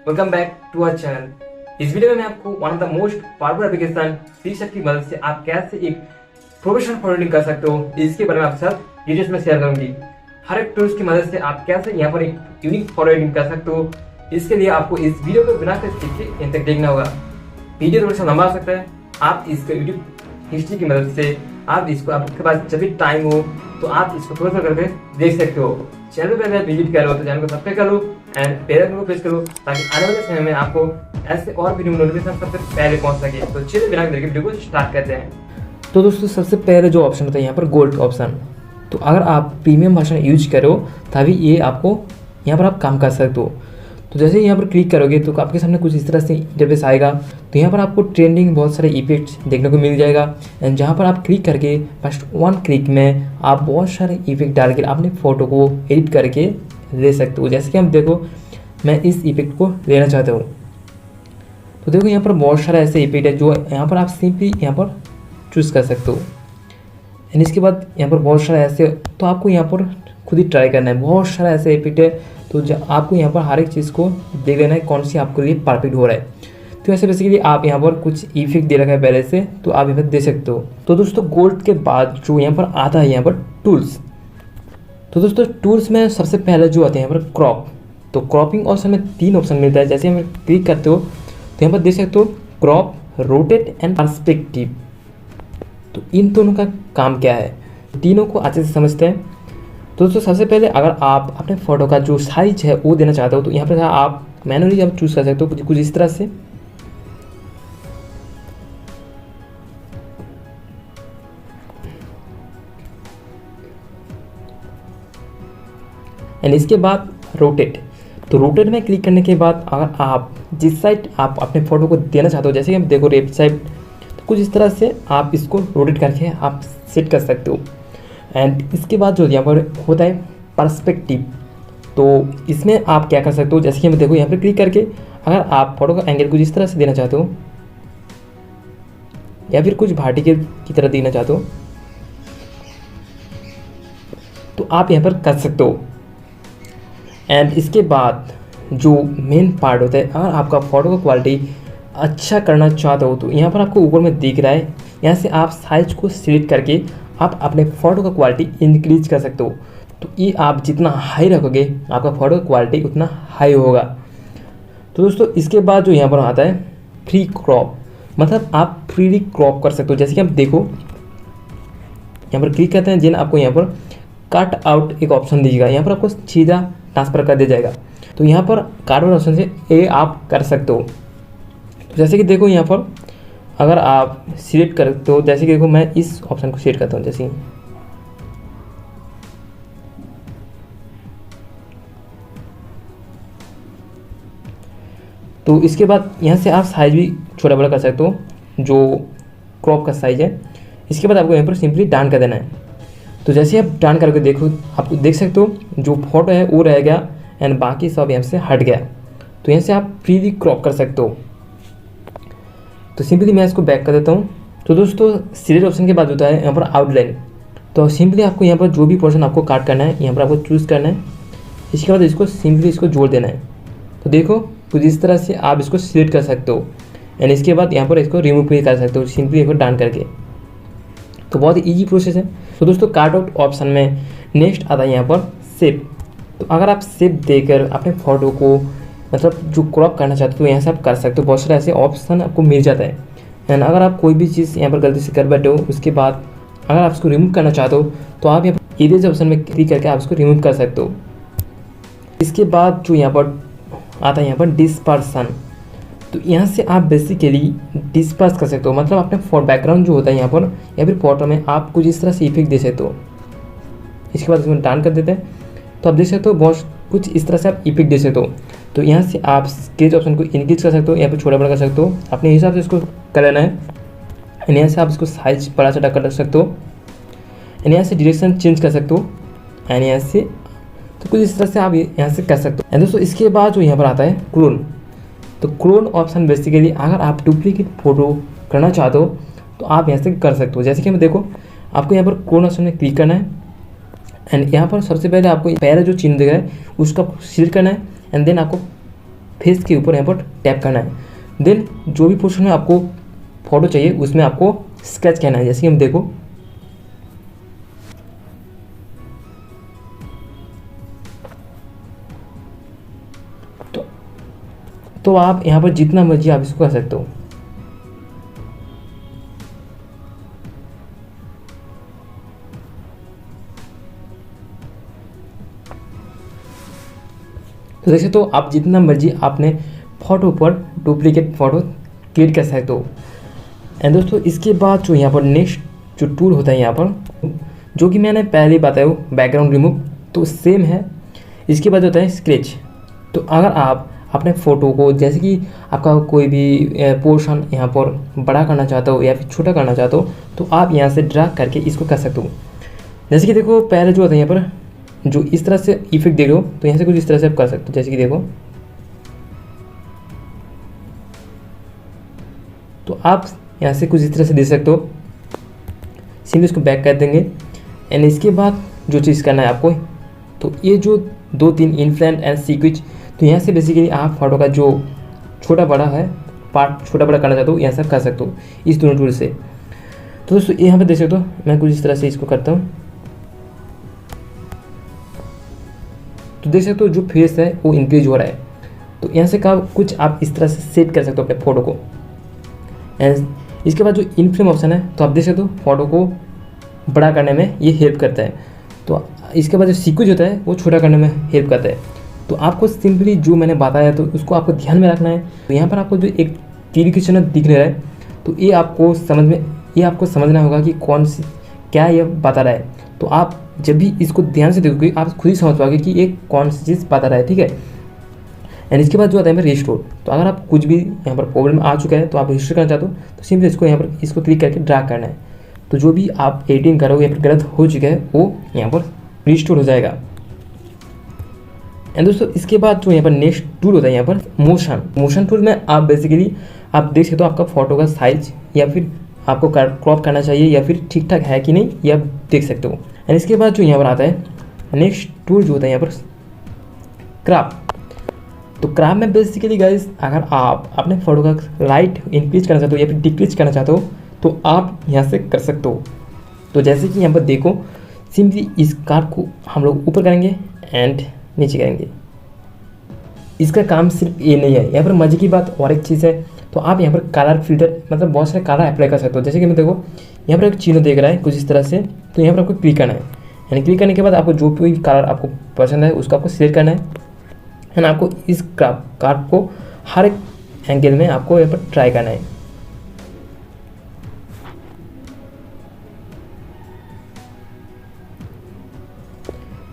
Welcome back to our channel. इस video में मैं आपको one of the most powerful application T-shirt की मदद से आप कैसे एक प्रोफेशनल फॉरवर्डिंग कर सकते हो, इसके बारे में आपके साथ डिटेल्स में शेयर करूंगी। हर एक टूल्स की मदद से आप कैसे यहाँ पर एक यूनिक फॉरवर्डिंग कर सकते हो, इसके लिए आपको इस वीडियो को बिना स्किप किए अंत तक देखना होगा। वीडियो थोड़ा सा लंबा हो सकता है, आप इसको यूट्यूब हिस्ट्री की मदद से आप इसको आपके पास जब भी टाइम हो तो आप इसको थोड़ा सा करके देख सकते हो। चैनल पर अगर विजिट कर रहे हो तो चैनल को सब्सक्राइब कर लो एंड बेल आइकन को प्रेस करो ताकि आने वाले समय में आपको ऐसे और वीडियो नोटिफिकेशन सबसे पहले पहुंच सके। तो चलिए बिना देर के वीडियो को स्टार्ट करते हैं। तो दोस्तों सबसे पहले जो ऑप्शन होता है यहाँ पर गोल्ड का ऑप्शन, तो अगर आप प्रीमियम वर्जन यूज करो तभी ये आपको यहाँ पर आप काम कर सकते हो। तो जैसे यहाँ पर क्लिक करोगे तो आपके सामने कुछ इस तरह से इंटरफेस आएगा। तो यहाँ पर आपको ट्रेंडिंग बहुत सारे इफेक्ट्स देखने को मिल जाएगा एंड जहाँ पर आप क्लिक करके फर्स्ट वन क्लिक में आप बहुत सारे इफेक्ट डाल के अपने फ़ोटो को एडिट करके ले सकते हो। जैसे कि हम देखो, मैं इस इफेक्ट को लेना चाहता हूँ तो देखो यहाँ पर बहुत सारे ऐसे इफेक्ट है जो यहाँ पर आप सिंपली यहाँ पर चूज़ कर सकते हो। एंड इसके बाद यहाँ पर बहुत सारे ऐसे, तो आपको यहाँ पर खुद ही ट्राई करना है। बहुत सारा ऐसे इफेक्ट है तो आपको यहाँ पर हर एक चीज़ को देख लेना है कौन सी आपके लिए परफेक्ट हो रहा है। तो ऐसे बेसिकली आप यहाँ पर कुछ इफेक्ट दे रखा है पहले से, तो आप यहाँ पर दे सकते हो। तो दोस्तों गोल्ड के बाद जो यहाँ पर आता है यहाँ पर टूल्स, तो दोस्तों टूल्स में सबसे पहले जो आते हैं यहाँ पर क्रॉप। तो क्रॉपिंग ऑप्शन में 3 ऑप्शन मिलता है। जैसे हम क्लिक करते हो तो यहाँ पर देख सकते हो क्रॉप, रोटेट एंड पर्सपेक्टिव। तो इन दोनों का काम क्या है, तीनों को अच्छे से समझते हैं। तो दोस्तों सबसे पहले अगर आप अपने फ़ोटो का जो साइज है वो देना चाहते हो तो यहाँ पर आप मैनुअली आप चूज़ कर सकते हो कुछ इस तरह से। एंड इसके बाद रोटेट। तो रोटेट में क्लिक करने के बाद अगर आप जिस साइड आप अपने फ़ोटो को देना चाहते हो, जैसे कि हम देखो लेफ्ट साइड, तो कुछ इस तरह से आप इसको रोटेट करके आप सेट कर सकते हो। एंड इसके बाद जो यहाँ पर होता है पर्सपेक्टिव, तो इसमें आप क्या कर सकते हो, जैसे कि हम देखो यहाँ पर क्लिक करके अगर आप फोटो का एंगल कुछ इस तरह से देना चाहते हो या फिर कुछ वर्टिकल की तरह देना चाहते हो तो आप यहाँ पर कर सकते हो। एंड इसके बाद जो मेन पार्ट होता है, अगर आपका फ़ोटो का क्वालिटी अच्छा करना चाहते हो तो यहाँ पर आपको ऊपर में दिख रहा है, यहाँ से आप साइज को सिलेक्ट करके आप अपने फ़ोटो का क्वालिटी इंक्रीज कर सकते हो। तो ये आप जितना हाई रखोगे आपका फ़ोटो का क्वालिटी उतना हाई होगा। तो दोस्तों इसके बाद जो यहाँ पर आता है फ्री क्रॉप, मतलब आप फ्रीली क्रॉप कर सकते हो। जैसे कि आप देखो यहाँ पर क्लिक करते हैं जिन आपको यहाँ पर कट आउट एक ऑप्शन दीजिएगा, यहाँ पर आपको सीधा ट्रांसफ़र कर दिया जाएगा। तो यहाँ पर कट आउट ऑप्शन से ये आप कर सकते हो। तो जैसे कि देखो यहाँ पर अगर आप सिलेक्ट करते हो, जैसे कि देखो मैं इस ऑप्शन को सिलेक्ट करता हूँ, जैसे तो इसके बाद यहाँ से आप साइज भी छोटा बड़ा कर सकते हो जो क्रॉप का साइज है। इसके बाद आपको यहाँ पर सिंपली डन कर देना है। तो जैसे आप डन करके देखो, आप देख सकते हो जो फोटो है वो रह गया एंड बाकी सब यहाँ से हट गया। तो यहाँ से आप फ्रीली क्रॉप कर सकते हो। तो सिंपली मैं इसको बैक कर देता हूँ। तो दोस्तों सिलेक्ट ऑप्शन के बाद होता है यहाँ पर आउटलाइन। तो सिंपली आपको यहाँ पर जो भी पोर्शन आपको काट करना है यहाँ पर आपको चूज़ करना है। इसके बाद इसको सिंपली इसको जोड़ देना है। तो देखो कुछ इस तरह से आप इसको सिलेक्ट कर सकते हो एंड इसके बाद यहाँ पर इसको रिमूव भी कर सकते हो सिंपली इसको डन करके। तो बहुत ही ईजी प्रोसेस है। तो दोस्तों कार्ट आउट ऑप्शन में नेक्स्ट आता है यहाँ पर सेव। तो अगर आप सेव देकर अपने फ़ोटो को मतलब जो क्रॉप करना चाहते हो तो यहाँ से आप कर सकते हो। बहुत सारे ऐसे ऑप्शन आपको मिल जाता है। एंड अगर आप कोई भी चीज़ यहाँ पर गलती से कर बैठे हो, उसके बाद अगर आप इसको रिमूव करना चाहते हो तो आप यहाँ पर इरेज ऑप्शन में क्लिक करके आप इसको रिमूव कर सकते हो। इसके बाद जो यहाँ पर आता है यहाँ पर डिस्पर्सन। तो यहाँ से आप बेसिकली डिस्पर्स कर सकते हो, मतलब अपने बैकग्राउंड जो होता है यहाँ पर या फिर फोटो में आप कुछ इस तरह से इफेक्ट दे सकते हो। इसके बाद इसमें डन कर देते हैं तो आप देख सकते हो बहुत कुछ इस तरह से आप इफेक्ट दे सकते हो। तो यहाँ से आप स्केच ऑप्शन को इंक्रीज कर सकते हो, यहाँ पर छोटा बड़ा कर सकते हो, अपने हिसाब से इसको कर लेना है। एंड यहाँ से आप इसको साइज बड़ा छोटा कर सकते हो एंड यहाँ से डायरेक्शन चेंज कर सकते हो एंड यहाँ से तो कुछ इस तरह से आप यहाँ से कर सकते हो। एंड दोस्तों इसके बाद जो यहाँ पर आता है क्लोन। तो क्लोन ऑप्शन बेसिकली अगर आप डुप्लीकेट फ़ोटो करना चाहते हो तो आप यहाँ से कर सकते हो। जैसे कि मैं देखो आपको यहाँ पर क्लोन ऑप्शन में क्लिक करना है एंड यहाँ पर सबसे पहले आपको पहले जो चिन्ह दिख रहा है उसका सिलेक्ट करना है एंड देन आपको फेस के ऊपर यहाँ पर टैप करना है। देन जो भी पोर्शन में आपको फोटो चाहिए उसमें आपको स्केच कहना है। जैसे कि हम देखो, तो आप यहाँ पर जितना मर्जी आप इसको कर सकते हो। तो देखिए, तो आप जितना मर्जी आपने फोटो पर डुप्लीकेट फोटो क्रिएट कर सकते हो। एंड दोस्तों इसके बाद जो यहाँ पर नेक्स्ट जो टूल होता है यहाँ पर, जो कि मैंने पहले ही बताया बैकग्राउंड रिमूव, तो सेम है। इसके बाद होता है स्केच। तो अगर आप अपने फ़ोटो को, जैसे कि आपका कोई भी पोर्शन यहाँ पर बड़ा करना चाहते हो या फिर छोटा करना चाहते हो, तो आप यहाँ से ड्रैग करके इसको कर सकते हो। जैसे कि देखो, पहले जो होता है यहाँ पर जो इस तरह से इफेक्ट दे रहे हो, तो यहाँ से कुछ इस तरह से आप कर सकते हो। जैसे कि देखो, तो आप यहाँ से कुछ इस तरह से दे सकते हो। सिंपली इसको बैक कर देंगे। एंड इसके बाद जो चीज़ करना है आपको, तो ये जो 2-3 इन्फ्लुएंस एंड सीक्वेंस, तो यहाँ से बेसिकली आप फोटो का जो छोटा बड़ा है पार्ट छोटा बड़ा करना चाहते हो, यहाँ से कर सकते हो इस दोनों टूल से। तो दोस्तों यहाँ पे देख सकते हो, मैं कुछ इस तरह से इसको करता हूँ। तो देख सकते हो जो फेस है वो इंक्रीज हो रहा है। तो यहाँ से कुछ आप इस तरह से सेट कर सकते हो अपने फ़ोटो को। एंड इसके बाद जो इन फ्रेम ऑप्शन है, तो आप देख सकते हो फोटो को बड़ा करने में ये हेल्प करता है। तो इसके बाद जो सीक्वेंस होता है वो छोटा करने में हेल्प करता है। तो आपको सिंपली जो मैंने बताया तो उसको आपको ध्यान में रखना है। तो यहाँ पर आपको जो एक तीर की चिन्ह दिख रहा है, तो ये आपको समझना होगा कि कौन सी क्या ये बता रहा है। तो आप जब भी इसको ध्यान से देखोगे आप खुद ही समझ पाओगे कि ये कौन सी चीज़ बता रहा है, ठीक है। एंड इसके बाद जो आता है रिस्टोर। तो अगर आप कुछ भी यहाँ पर प्रॉब्लम आ चुका है तो आप रिस्टोर करना चाहते हो, तो सिंपली इसको यहाँ पर इसको क्लिक करके ड्रैग करना है। तो जो भी आप एडिटिंग करोगे या फिर गलत हो चुका है वो यहाँ पर रिस्टोर हो जाएगा। एंड दोस्तों इसके बाद जो यहाँ पर नेक्स्ट टूल होता है यहाँ पर मोशन टूल में आप बेसिकली आप देख सकते हो आपका फोटो का साइज या फिर आपको क्रॉप करना चाहिए या फिर ठीक ठाक है कि नहीं, ये आप देख सकते हो। एंड इसके बाद जो यहाँ पर आता है नेक्स्ट टूल जो होता है यहाँ पर क्रॉप। तो क्रॉप में बेसिकली गाइस, अगर आप अपने फोटो का लाइट इंक्रीज करना चाहते हो या फिर डिक्रीज करना चाहते हो, तो आप यहाँ से कर सकते हो। तो जैसे कि यहाँ पर देखो, सिंपली इस क्रॉप को हम लोग ऊपर करेंगे एंड नीचे करेंगे। इसका काम सिर्फ ये नहीं है, यहाँ पर मजे की बात और एक चीज़ है। तो आप यहाँ पर कलर फिल्टर मतलब बहुत सारे कलर अप्लाई कर सकते हो। जैसे कि मैं देखो यहाँ पर एक चिन्ह देख रहा है कुछ इस तरह से, तो यहाँ पर आपको क्लिक करना है। यानी क्लिक करने के बाद आपको जो भी कलर आपको पसंद है उसको आपको सिलेक्ट करना है ना। आपको इस कार्ड को हर एक एंगल में आपको यहाँ पर ट्राई करना है।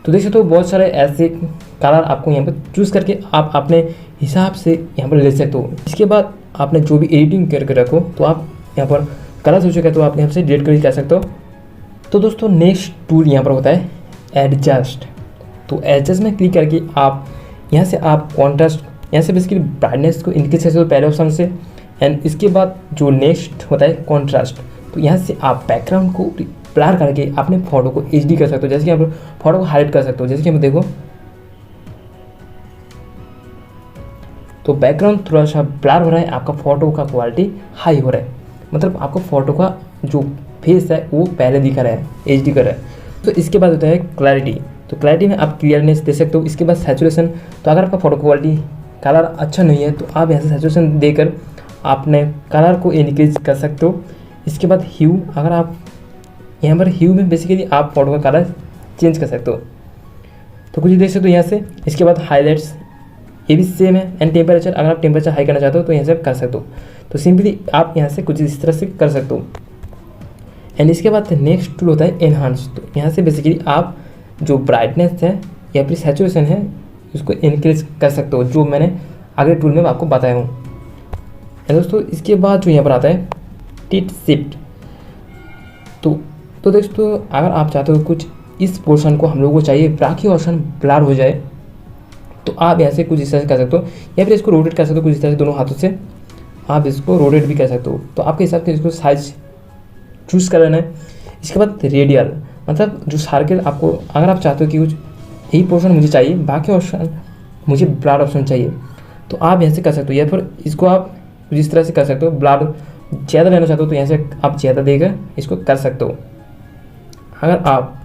तो देख सकते हो बहुत सारे ऐसे कलर आपको यहाँ पर चूज़ करके आप अपने हिसाब से यहाँ पर ले सकते हो। इसके बाद आपने जो भी एडिटिंग करके रखो, तो आप यहाँ पर कलर हो चुका है तो आप यहाँ से डिलीट कर सकते हो। तो दोस्तों नेक्स्ट टूल यहाँ पर होता है एडजस्ट। तो एडजस्ट में क्लिक करके आप यहाँ से आप कॉन्ट्रास्ट, यहाँ से बेसिकली ब्राइटनेस को इंक्रीज कर सकते हो पहले ऑप्शन से। एंड इसके बाद जो नेक्स्ट होता है कॉन्ट्रास्ट, तो यहाँ से आप बैकग्राउंड को ब्लर करके अपने फोटो को एचडी कर सकते हो। जैसे कि आप फोटो को हाइलाइट कर सकते हो। जैसे कि हम देखो, तो बैकग्राउंड थोड़ा सा ब्लर हो रहा है, आपका फोटो का क्वालिटी हाई हो रहा है, मतलब आपका फोटो का जो फेस है वो पहले दिखा रहा है, एचडी कर रहा है। तो इसके बाद होता है क्लैरिटी। तो क्लैरिटी में आप क्लियरनेस दे सकते हो। इसके बाद सैचुरेशन। तो अगर आपका फोटो क्वालिटी कलर अच्छा नहीं है तो आप यहाँ से सैचुरेशन देकर आपने कलर को इनक्रीज कर सकते हो। इसके बाद ह्यू, अगर आप यहाँ पर ह्यू में बेसिकली आप फोटो का कलर चेंज कर सकते हो, तो कुछ देख सकते हो यहाँ से। इसके बाद हाईलाइट्स, ये भी सेम है। एंड टेम्परेचर, अगर आप टेम्परेचर हाई करना चाहते हो तो यहाँ से कर सकते हो। तो सिंपली आप यहाँ से कुछ इस तरह से कर सकते हो। एंड इसके बाद नेक्स्ट टूल होता है एनहांस। तो यहाँ से बेसिकली आप जो ब्राइटनेस है या फिर सैचुरेशन है उसको इंक्रीज कर सकते हो, जो मैंने अगले टूल में आपको बताया हूँ। एंड दोस्तों इसके बाद जो यहाँ पर आता है टिट शिफ्ट। तो दोस्तों अगर आप चाहते हो कुछ इस पोर्शन को हम लोगों को चाहिए बाकी पोर्शन ब्लर हो जाए, तो आप यहाँ से कुछ इस तरह से कर सकते हो या फिर इसको रोटेट कर सकते हो कुछ इस तरह से, दोनों हाथों से आप इसको रोटेट भी कर सकते हो। तो आपके हिसाब से इसको साइज चूज़ कर लेना है। इसके बाद रेडियल, मतलब जो सर्कल आपको, अगर आप चाहते हो कि कुछ यही पोर्शन मुझे चाहिए बाकी ऑप्शन मुझे ब्लर ऑप्शन चाहिए, तो आप यहाँ से कर सकते हो, या फिर इसको आप जिस तरह से कर सकते हो, ब्लर ज़्यादा लेना चाहते हो तो यहाँ से आप ज़्यादा देकर इसको कर सकते हो। अगर आप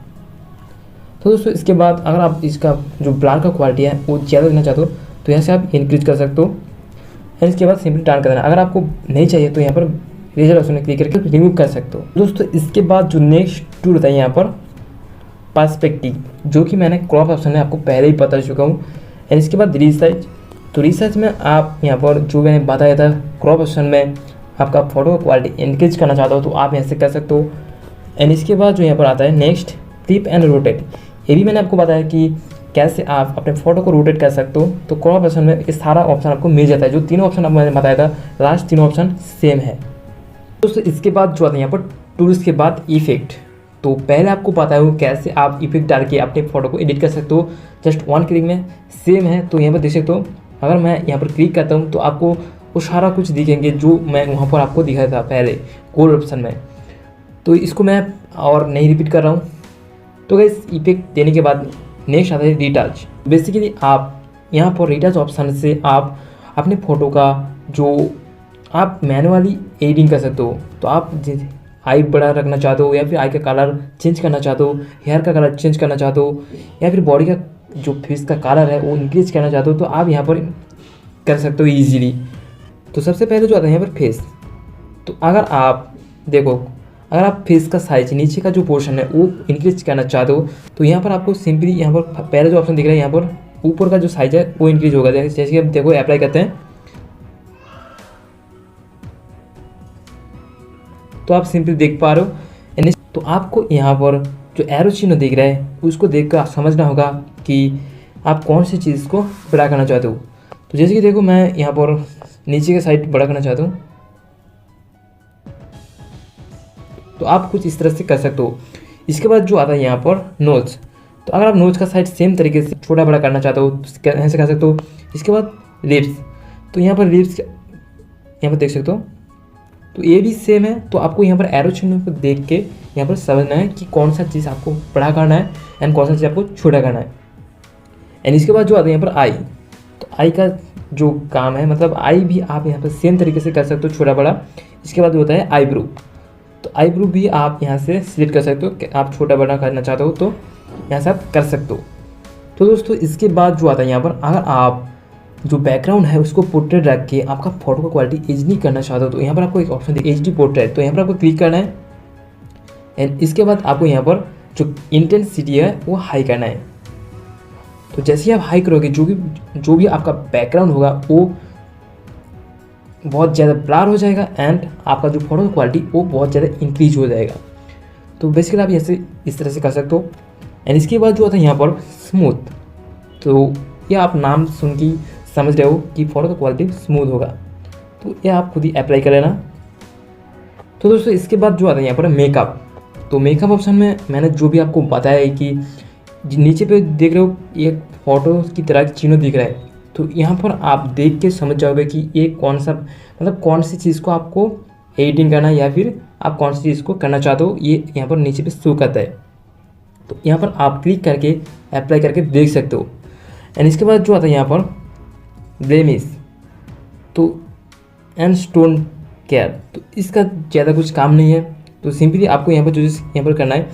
तो दोस्तों इसके बाद अगर आप इसका जो ब्लर का क्वालिटी है वो ज़्यादा देना चाहते हो तो यहाँ से आप इंक्रीज कर सकते हो, एंड इसके बाद सिंपली टर्न कर देना। अगर आपको नहीं चाहिए तो यहाँ पर रेजर ऑप्शन में क्लिक करके रिमूव कर सकते हो। दोस्तों इसके बाद जो नेक्स्ट टूल होता है यहाँ पर पर्सपेक्टिव, जो कि मैंने क्रॉप ऑप्शन में आपको पहले ही बता चुका हूँ। एंड इसके बाद रिसाइज, तो रिसाइज में आप यहाँ पर जो मैंने बताया था क्रॉप ऑप्शन में आपका फोटो का क्वालिटी इंक्रीज करना चाहते हो तो आप यहाँ से कर सकते हो। एंड इसके बाद जो यहाँ पर आता है नेक्स्ट फ्लिप एंड रोटेट, ये भी मैंने आपको बताया कि कैसे आप अपने फोटो को रोटेट कर सकते हो। तो क्रॉप ऑप्शन में ये सारा ऑप्शन आपको मिल जाता है, जो तीनों ऑप्शन आप मैंने बताया था, लास्ट तीनों ऑप्शन सेम है। दोस्तों इसके बाद जो आता है यहाँ पर टूल्स के बाद इफेक्ट, तो पहले आपको पता है कैसे आप इफेक्ट डाल के अपने फोटो को एडिट कर सकते हो, जस्ट वन क्लिक में सेम है। तो यहाँ पर देख सकते हो, अगर मैं यहाँ पर क्लिक करता हूँ तो आपको वो सारा कुछ दिखेंगे जो मैं वहाँ पर आपको दिखाया था पहले कोड ऑप्शन में। तो इसको मैं और नहीं रिपीट कर रहा हूँ। तो गाइस इफेक्ट देने के बाद नेक्स्ट आता है रिटच। बेसिकली आप यहाँ पर रिटच ऑप्शन से आप अपने फ़ोटो का जो आप मैनुअली एडिटिंग कर सकते हो। तो आप आई बड़ा रखना चाहते हो, या फिर आई का कलर चेंज करना चाहते हो, हेयर का कलर चेंज करना चाहते हो, या फिर बॉडी का जो फेस का कलर है वो इंक्रीज करना चाहते हो, तो आप यहाँ पर कर सकते हो ईजीली। तो सबसे पहले जो आता है यहाँ पर फेस, तो अगर आप देखो, अगर आप फेस का साइज नीचे का जो पोर्शन है वो इंक्रीज करना चाहते हो तो यहाँ पर आपको सिंपली यहाँ पर पहले जो ऑप्शन दिख रहा है यहाँ पर ऊपर का जो साइज है वो इंक्रीज होगा। जैसे कि आप देखो अप्लाई करते हैं तो आप सिंपली देख पा रहे हो। तो आपको यहाँ पर जो एरो चिन्ह दिख रहा है उसको देख कर समझना होगा कि आप कौन सी चीज़ को बड़ा करना चाहते हो। तो जैसे कि देखो मैं यहाँ पर नीचे का साइड बड़ा करना चाहता हूँ, तो आप कुछ इस तरह से कर सकते हो। इसके बाद जो आता है यहाँ पर नोज, तो अगर आप नोज का साइड सेम तरीके से छोटा बड़ा करना चाहते हो तो ऐसे कर सकते हो। इसके बाद लिप्स, तो यहाँ पर लिप्स यहाँ पर देख सकते हो, तो ये भी सेम है। तो आपको यहाँ पर एरो चिन्ह को देख के यहाँ पर समझना है कि कौन सा चीज़ आपको बड़ा करना है एंड कौन सा चीज़ आपको छोटा करना है। एंड इसके बाद जो आता है यहाँ पर आई, तो आई का जो काम है मतलब आई भी आप यहाँ पर सेम तरीके से कर सकते हो छोटा बड़ा। इसके बाद जो होता है आईब्रो, तो आईब्रो भी आप यहाँ से सिलेक्ट कर सकते हो कि आप छोटा बड़ा करना चाहते हो तो यहाँ से आप कर सकते हो। तो दोस्तों इसके बाद जो आता है यहाँ पर, अगर आप जो बैकग्राउंड है उसको पोर्ट्रेट रख के आपका फोटो का क्वालिटी एच डी करना चाहते हो तो यहाँ पर आपको एक ऑप्शन दिया एच डी पोर्ट्रेट, तो यहाँ पर आपको क्लिक करना है। एंड इसके बाद आपको यहाँ पर जो इंटेंसिटी है वो हाई करना है। तो जैसे ही आप हाई करोगे जो भी आपका बैकग्राउंड होगा वो बहुत ज़्यादा ब्लर हो जाएगा एंड आपका जो फोटो का क्वालिटी वो बहुत ज़्यादा इंक्रीज हो जाएगा। तो बेसिकली आप ऐसे इस तरह से कर सकते हो। एंड इसके बाद जो आता है यहाँ पर स्मूथ, तो ये आप नाम सुन के समझ रहे हो कि फोटो का क्वालिटी स्मूथ होगा, तो ये आप खुद ही अप्लाई कर लेना। तो दोस्तों इसके बाद जो आता है यहाँ पर मेकअप, तो मेकअप ऑप्शन में मैंने जो भी आपको बताया है कि नीचे पे देख रहे हो ये फोटो की तरह चिन्ह दिख रहा है, तो यहाँ पर आप देख के समझ जाओगे कि ये कौन सा मतलब कौन सी चीज़ को आपको एडिटिंग करना है या फिर आप कौन सी चीज़ को करना चाहते हो, ये यहाँ पर नीचे पे शो करता है। तो यहाँ पर आप क्लिक करके अप्लाई करके देख सकते हो। एंड इसके बाद जो आता है यहाँ पर ब्लेमिश, तो एंड स्टोन केयर, तो इसका ज़्यादा कुछ काम नहीं है। तो सिंपली आपको यहाँ पर जो यहाँ पर करना है,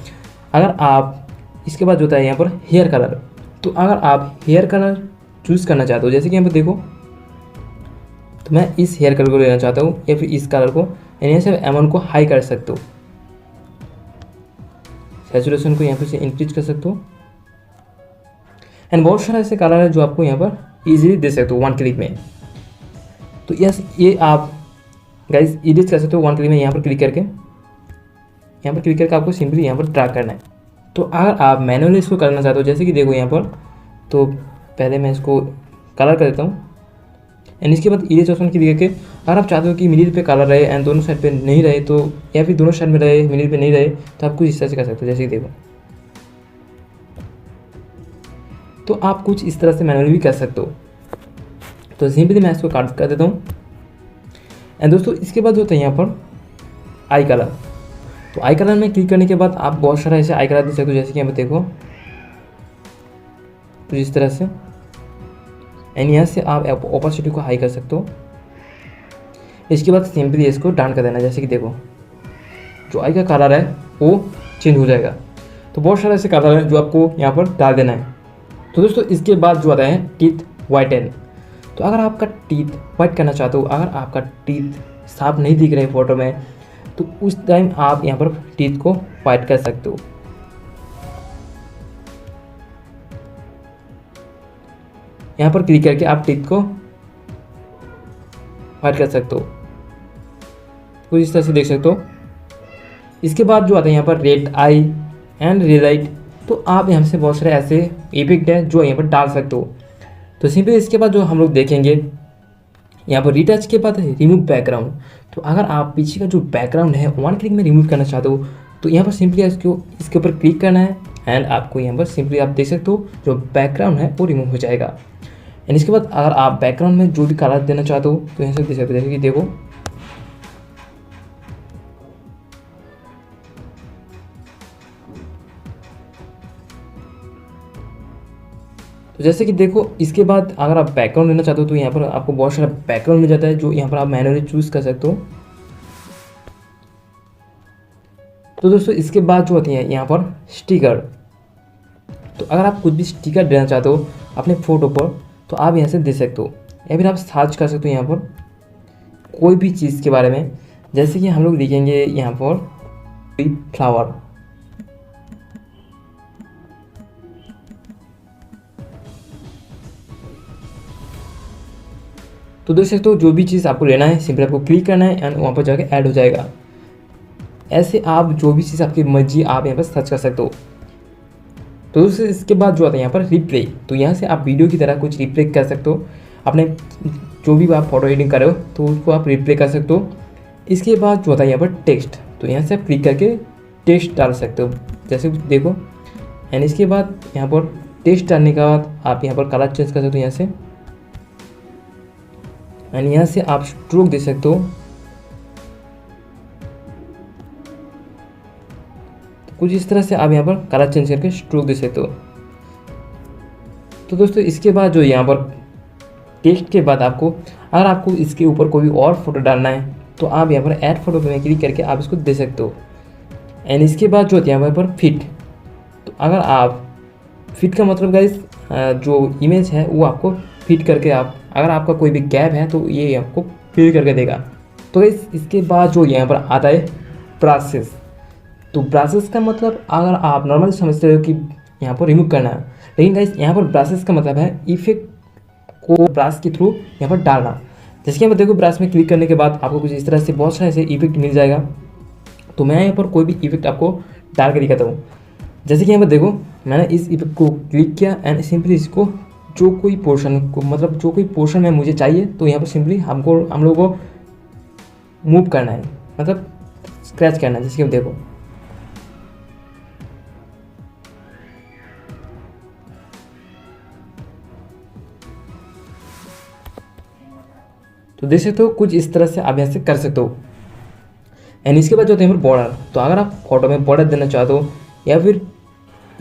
अगर आप इसके बाद जो होता है यहाँ पर हेयर कलर, तो अगर आप हेयर कलर चूज़ करना चाहते हो, जैसे कि यहाँ पर देखो, तो मैं इस हेयर कलर को लेना चाहता हूँ या फिर इस कलर को, यहाँ से अमाउंट को हाई कर सकते हो, सैचुरेशन को यहाँ पर से इंक्रीज कर सकते हो। एंड बहुत सारे ऐसे कलर है जो आपको यहाँ पर इजीली दे सकते हो वन क्लिक में। तो यस ये आप गाइस एडिट कर सकते हो वन क्लिक में। यहाँ पर क्लिक करके आपको सिंपली यहाँ पर ड्रैग करना है। तो अगर आप मैनुअली इसको करना चाहते हो, जैसे कि देखो यहाँ पर, तो पहले मैं इसको कलर कर देता हूँ। एंड इसके बाद इरेज ऑप्शन की देख के अगर आप चाहते हो कि मिडिल पे कलर रहे एंड दोनों साइड पे नहीं रहे, तो या फिर दोनों साइड में रहे मिडिल पे नहीं रहे, तो आप कुछ इस तरह से कर सकते हो, जैसे कि देखो। तो आप कुछ इस तरह से मैनुअली भी कर सकते हो। तो सिंपली मैं इसको काट कर देता हूँ। एंड दोस्तों इसके बाद होता है यहाँ पर आई कलर, तो आई कलर में क्लिक करने के बाद आप बहुत सारा ऐसे आई कलर दे सकते हो, जैसे कि यहाँ पर देखो, तो इस तरह से एंड यहाँ से आप ओपेसिटी को हाई कर सकते हो। इसके बाद सिंपली इसको डाउन कर देना, जैसे कि देखो जो आई का कलर है वो चेंज हो जाएगा। तो बहुत सारे ऐसे कलर हैं जो आपको यहाँ पर डाल देना है। तो दोस्तों इसके बाद जो आता है टीथ वाइटन। तो अगर आपका टीथ वाइट करना चाहते हो, अगर आपका टीथ साफ नहीं दिख रहे फोटो में, तो उस टाइम आप यहाँ पर टीथ को वाइट कर सकते हो। यहाँ पर क्लिक करके आप टीथ को वाइट कर सकते हो, कुछ इस तरह से देख सकते हो। इसके बाद जो आता है यहाँ पर red I and red light. तो आप यहाँ से बहुत सारे ऐसे इफेक्ट है जो यहाँ पर डाल सकते हो। तो सिंपली इसके बाद जो हम लोग देखेंगे यहाँ पर रिटच के बाद रिमूव बैकग्राउंड। तो अगर आप पीछे का जो बैकग्राउंड है वन क्लिक में रिमूव करना चाहते हो, तो यहाँ पर सिंपली इसके ऊपर क्लिक करना है एंड आपको यहाँ पर सिंपली आप देख सकते हो जो बैकग्राउंड है वो रिमूव हो जाएगा। एंड इसके बाद अगर आप बैकग्राउंड में जो भी कलर देना चाहते हो तो यहाँ से देख सकते हो, जैसे कि देखो तो जैसे कि देखो इसके बाद अगर आप बैकग्राउंड लेना चाहते हो तो यहाँ पर आपको बहुत सारा बैकग्राउंड मिल जाता है जो यहाँ पर आप मैन्युअली चूज कर सकते हो। तो दोस्तों इसके बाद जो होती है यहाँ पर स्टिकर। तो अगर आप कुछ भी स्टिकर देना चाहते हो अपने फ़ोटो पर तो आप यहाँ से दे सकते हो, या फिर आप सर्च कर सकते हो यहाँ पर कोई भी चीज़ के बारे में। जैसे कि हम लोग लिखेंगे यहाँ पर फ्लावर। तो देख सकते हो जो भी चीज़ आपको लेना है सिंपल आपको क्लिक करना है एंड वहाँ पर जाकर ऐड हो जाएगा। ऐसे आप जो भी चीज़ आपकी मर्जी आप यहाँ पर सर्च कर सकते हो। तो दोस्तों इसके बाद जो आता है यहाँ पर रिप्ले। तो यहाँ से आप वीडियो की तरह कुछ रिप्ले कर सकते हो, अपने जो भी आप फोटो एडिटिंग कर रहे हो तो उसको आप रिप्ले कर सकते हो। इसके बाद जो होता है यहाँ पर टेक्स्ट। तो यहाँ से आप क्लिक करके टेक्स्ट डाल सकते हो, जैसे देखो। एंड इसके बाद यहाँ पर टेक्स्ट डालने के बाद आप यहाँ पर कलर चेंज कर सकते हो यहाँ से, एंड यहाँ से आप स्ट्रोक दे सकते हो। तो कुछ इस तरह से आप यहाँ पर कलर चेंज करके स्ट्रोक दे सकते हो। तो दोस्तों इसके बाद जो यहाँ पर टेक्स्ट के बाद आपको अगर आपको इसके ऊपर कोई और फोटो डालना है तो आप यहाँ पर ऐड फोटो में क्लिक करके आप इसको दे सकते हो। एंड इसके बाद जो होती है यहाँ पर फिट। तो अगर आप फिट का मतलब गाइस जो इमेज है वो आपको फिट करके आप अगर आपका कोई भी गैप है तो ये आपको फिल करके देगा। तो गाइस इसके बाद जो यहाँ पर आता है ब्रशेस। तो ब्रशेस का मतलब अगर आप नॉर्मली समझते हो कि यहाँ पर रिमूव करना है, लेकिन गाइस यहाँ पर ब्रशेस का मतलब है इफेक्ट को ब्रश के थ्रू यहाँ पर डालना। जैसे कि यहाँ पर देखो ब्रश में क्लिक करने के बाद आपको कुछ इस तरह से बहुत सारे ऐसे इफेक्ट मिल जाएगा। तो मैं यहाँ पर कोई भी इफेक्ट आपको डाल कर दिखाता हूँ। जैसे कि यहाँ पर देखो मैंने इस इफेक्ट को क्लिक किया एंड सिंपली इसको जो कोई पोर्शन को मतलब जो कोई पोर्शन में मुझे चाहिए तो यहाँ पर सिंपली हम लोगों को मूव करना है, मतलब स्क्रैच करना है। जैसे कि आप देखो तो देख सकते हो कुछ इस तरह से आप यहाँ से कर सकते हो। एंड इसके बाद जो होता है बॉर्डर। तो अगर आप फोटो में बॉर्डर देना चाहते हो या फिर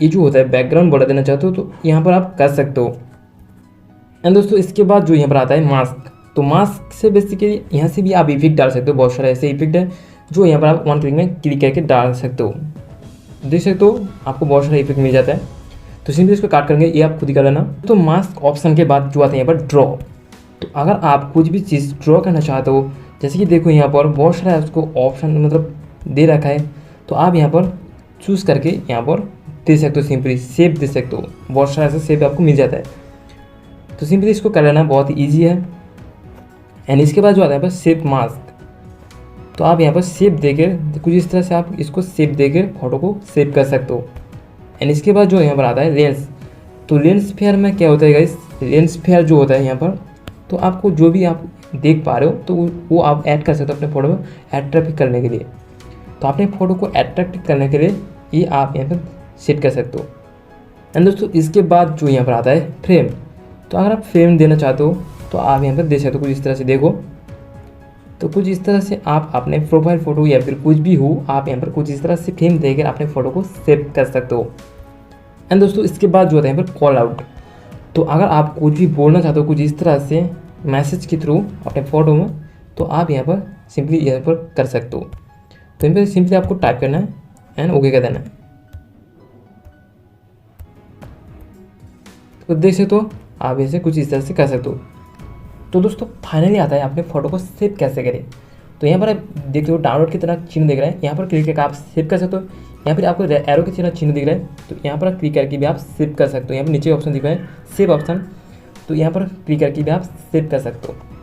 ये जो होता है बैकग्राउंड बॉर्डर देना चाहते हो तो यहाँ पर आप कर सकते हो। एंड दोस्तों इसके बाद जो यहाँ पर आता है मास्क। तो मास्क से बेसिकली यहाँ से भी आप इफेक्ट डाल सकते हो। बहुत सारे ऐसे इफेक्ट है जो यहाँ पर आप वन क्लिक में क्लिक करके डाल सकते हो। देख सकते हो आपको बहुत सारा इफेक्ट मिल जाता है। तो सिंपली इसको काट करेंगे, ये आप खुद ही कर लेना। तो मास्क ऑप्शन के बाद जो आता है यहाँ पर ड्रॉ। तो अगर आप कुछ भी चीज़ ड्रॉ करना चाहते हो, जैसे कि देखो यहाँ पर बहुत सारा उसको ऑप्शन मतलब दे रखा है, तो आप यहाँ पर चूज़ करके यहाँ पर दे सकते हो। सिंपली शेप दे सकते हो, बहुत सारा ऐसा शेप आपको मिल जाता है। तो सिंपली इसको कर लेना बहुत ही ईजी है। एंड इसके बाद जो आता है यहाँ पर शेप मास्क। तो आप यहाँ पर शेप देकर कुछ इस तरह से आप इसको शेप देकर फोटो को सेव कर सकते हो। एंड इसके बाद जो यहाँ पर आता है लेंस। तो लेंस फेयर में क्या होता है गाइस, लेंस फेयर जो होता है यहाँ पर तो आपको जो भी आप देख पा रहे हो तो वो आप ऐड कर सकते हो अपने फ़ोटो में अट्रैक्ट करने के लिए। तो अपने फ़ोटो को अट्रैक्ट करने के लिए ये आप यहाँ पर सेट कर सकते हो। एंड दोस्तों इसके बाद जो यहाँ पर आता है फ्रेम। तो अगर आप फ्रेम देना चाहते हो तो आप यहाँ पर दे सकते हो कुछ इस तरह से। देखो तो कुछ इस तरह से आप अपने प्रोफाइल फ़ोटो या फिर कुछ भी हो आप यहाँ पर कुछ इस तरह से फ्रेम देकर अपने फ़ोटो को सेव कर सकते हो। एंड दोस्तों इसके बाद जो होता है यहाँ पर कॉल आउट। तो अगर आप कुछ भी बोलना चाहते हो कुछ इस तरह से मैसेज के थ्रू अपने फ़ोटो में, तो आप यहाँ पर सिंपली यहाँ पर कर सकते हो। तो यहाँ पर सिंपली आपको टाइप करना है एंड ओके कर देना है। तो देख सकते हो आप ऐसे कुछ इस तरह से कर सकते हो। तो दोस्तों फाइनली आता है अपने फ़ोटो को सेव कैसे करें। तो यहाँ पर आप देखते हो डाउनलोड की तरह चिन्ह दिख रहा है, यहाँ पर क्लिक करके आप सेव कर सकते हो। यहाँ पर आपको एरो की तरह चिन्ह दिख रहा है, तो यहाँ पर क्लिक करके भी आप सेव कर सकते हो। यहाँ पर नीचे ऑप्शन दिख रहा है सेव ऑप्शन, तो यहाँ पर क्लिक करके भी आप सेव कर सकते हो।